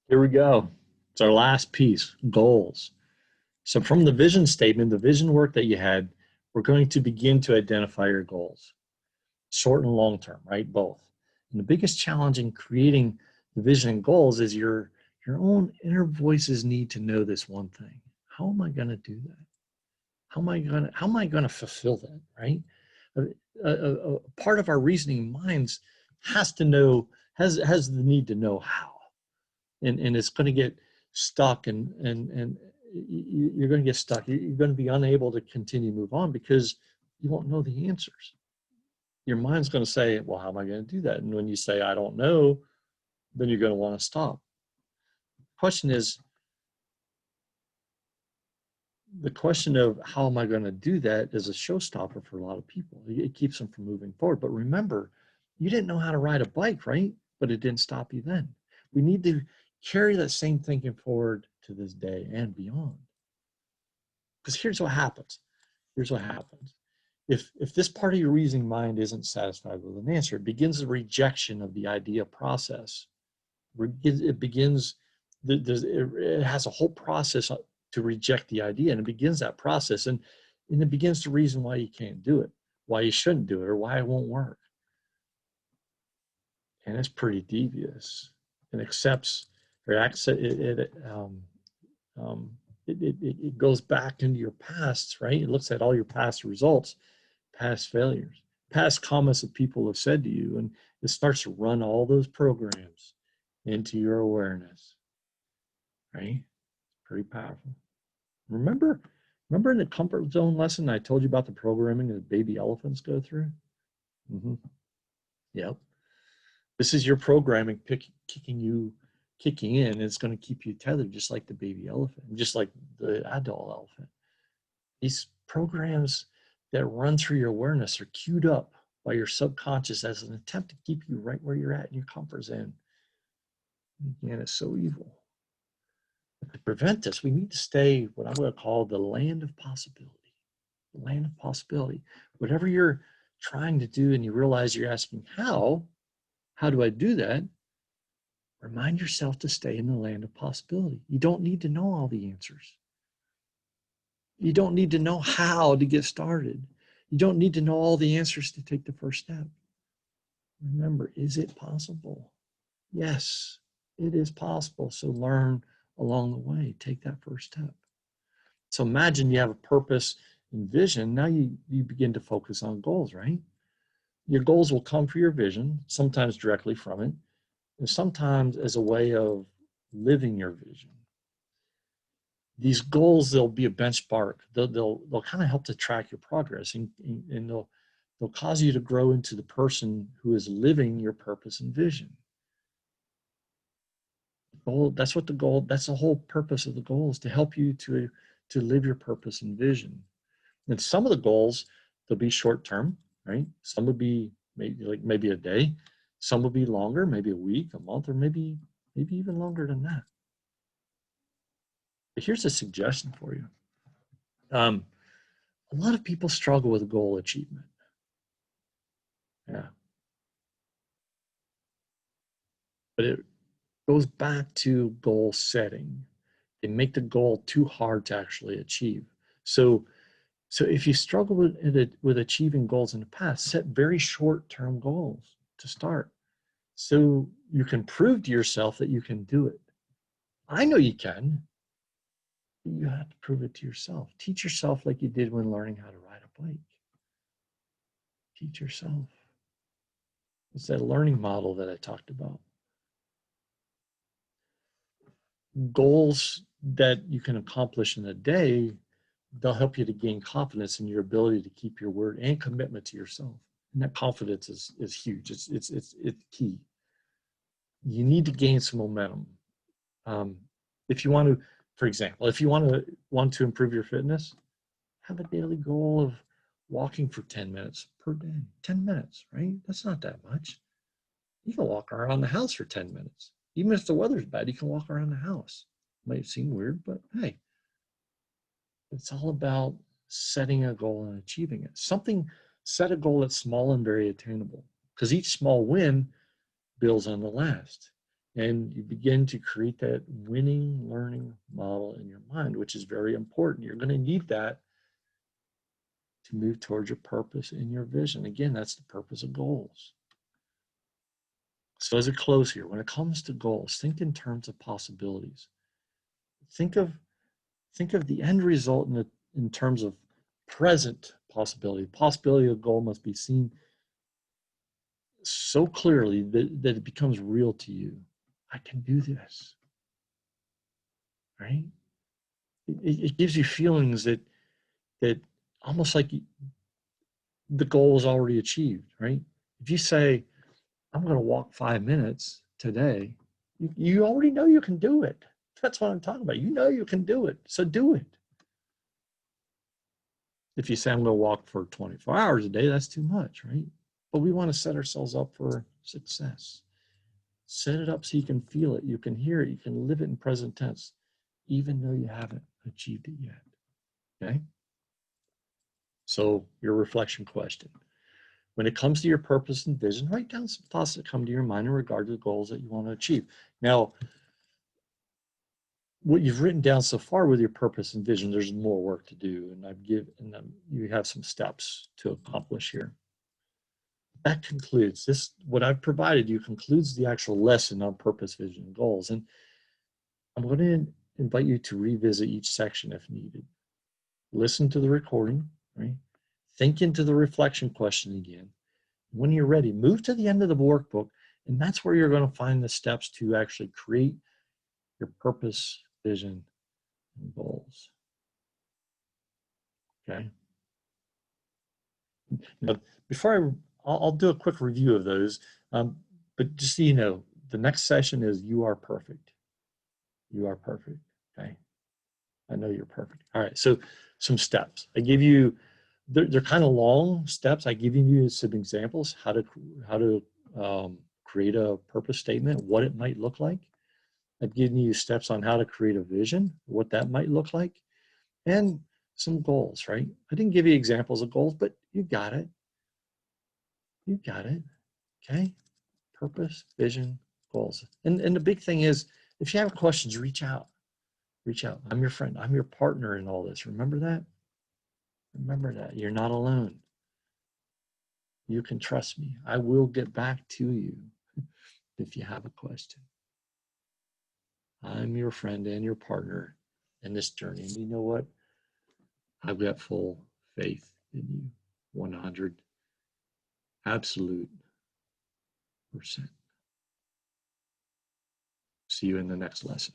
Here we go. It's our last piece, goals. So from the vision statement, the vision work that you had, we're going to begin to identify your goals, short and long term, right? Both. And the biggest challenge in creating the vision and goals is your own inner voices need to know this one thing. How am I going to do that? How am I going to fulfill that, right? A part of our reasoning minds has to know, has the need to know how. And it's going to get stuck and you're going to get stuck. You're going to be unable to continue to move on because you won't know the answers. Your mind's going to say, well, how am I going to do that? And when you say, I don't know, then you're going to want to stop. Question is, the question of how am I going to do that is a showstopper for a lot of people. It keeps them from moving forward. But remember, you didn't know how to ride a bike, right? But it didn't stop you then. We need to carry that same thinking forward to this day and beyond. Because here's what happens. Here's what happens. If this part of your reasoning mind isn't satisfied with an answer, it begins the rejection of the idea process. It begins, it has a whole process to reject the idea, and it begins that process, and it begins to reason why you can't do it, why you shouldn't do it, or why it won't work. And it's pretty devious. It accepts, or it goes back into your past, right? It looks at all your past results, past failures, past comments that people have said to you, and it starts to run all those programs into your awareness, right? Pretty powerful. Remember, remember in the comfort zone lesson I told you about the programming that baby elephants go through? Mm-hmm. Yep. This is your programming kicking in. It's going to keep you tethered just like the baby elephant, just like the adult elephant. These programs that run through your awareness are queued up by your subconscious as an attempt to keep you right where you're at in your comfort zone. Again, it's so evil. But to prevent this, we need to stay what I'm going to call the land of possibility. The land of possibility. Whatever you're trying to do and you realize you're asking, how do I do that? Remind yourself to stay in the land of possibility. You don't need to know all the answers. You don't need to know how to get started. You don't need to know all the answers to take the first step. Remember, is it possible? Yes, it is possible. So learn along the way. Take that first step. So imagine you have a purpose and vision. Now you begin to focus on goals, right? Your goals will come from your vision, sometimes directly from it, and sometimes as a way of living your vision. These goals, they'll be a benchmark. They'll kind of help to track your progress, and they'll cause you to grow into the person who is living your purpose and vision. That's what the goal, that's the whole purpose of the goal, is to help you to live your purpose and vision. And some of the goals, they'll be short term, right? Some will be maybe a day. Some will be longer, maybe a week, a month, or maybe even longer than that. But here's a suggestion for you. A lot of people struggle with goal achievement. Yeah. But it goes back to goal setting. They make the goal too hard to actually achieve. So if you struggle with achieving goals in the past, set very short-term goals to start, so you can prove to yourself that you can do it. I know you can, but you have to prove it to yourself. Teach yourself like you did when learning how to ride a bike. Teach yourself. It's that learning model that I talked about. Goals that you can accomplish in a day, they'll help you to gain confidence in your ability to keep your word and commitment to yourself. And that confidence is huge. It's key. You need to gain some momentum. If you want to, for example, if you want to improve your fitness, have a daily goal of walking for 10 minutes per day. 10 minutes, right? That's not that much. You can walk around the house for 10 minutes. Even if the weather's bad, you can walk around the house. It might seem weird, but hey, it's all about setting a goal and achieving it. Set a goal that's small and very attainable, because each small win builds on the last. And you begin to create that winning learning model in your mind, which is very important. You're going to need that to move towards your purpose and your vision. Again, that's the purpose of goals. So as a close here, when it comes to goals, think in terms of possibilities. Think of the end result in terms of present possibility. Possibility of goal must be seen so clearly that it becomes real to you. I can do this, right? It gives you feelings that almost like the goal is already achieved, right? If you say, I'm going to walk 5 minutes today, you already know you can do it. That's what I'm talking about. You know you can do it, so do it. If you say, I'm going to walk for 24 hours a day, that's too much, right? But we want to set ourselves up for success. Set it up so you can feel it, you can hear it, you can live it in present tense, even though you haven't achieved it yet. Okay? So, your reflection question. When it comes to your purpose and vision, write down some thoughts that come to your mind in regard to the goals that you want to achieve. Now, what you've written down so far with your purpose and vision, there's more work to do, and you have some steps to accomplish here. That concludes this. What I've provided you concludes the actual lesson on purpose, vision, and goals. And I'm going to invite you to revisit each section if needed. Listen to the recording, right? Think into the reflection question again. When you're ready, move to the end of the workbook, and that's where you're going to find the steps to actually create your purpose, vision, and goals. Okay. Now, before I'll do a quick review of those, but just so you know, the next session is You Are Perfect. You are perfect. Okay. I know you're perfect. All right. So some steps. I give you, they're kind of long steps. I give you some examples how to create a purpose statement, what it might look like. I've given you steps on how to create a vision, what that might look like, and some goals, right? I didn't give you examples of goals, but you got it. You got it. Okay. Purpose, vision, goals. And the big thing is, if you have questions, reach out. Reach out. I'm your friend. I'm your partner in all this. Remember that? Remember that. You're not alone. You can trust me. I will get back to you if you have a question. I'm your friend and your partner in this journey. And you know what? I've got full faith in you. 100. Absolute %. See you in the next lesson.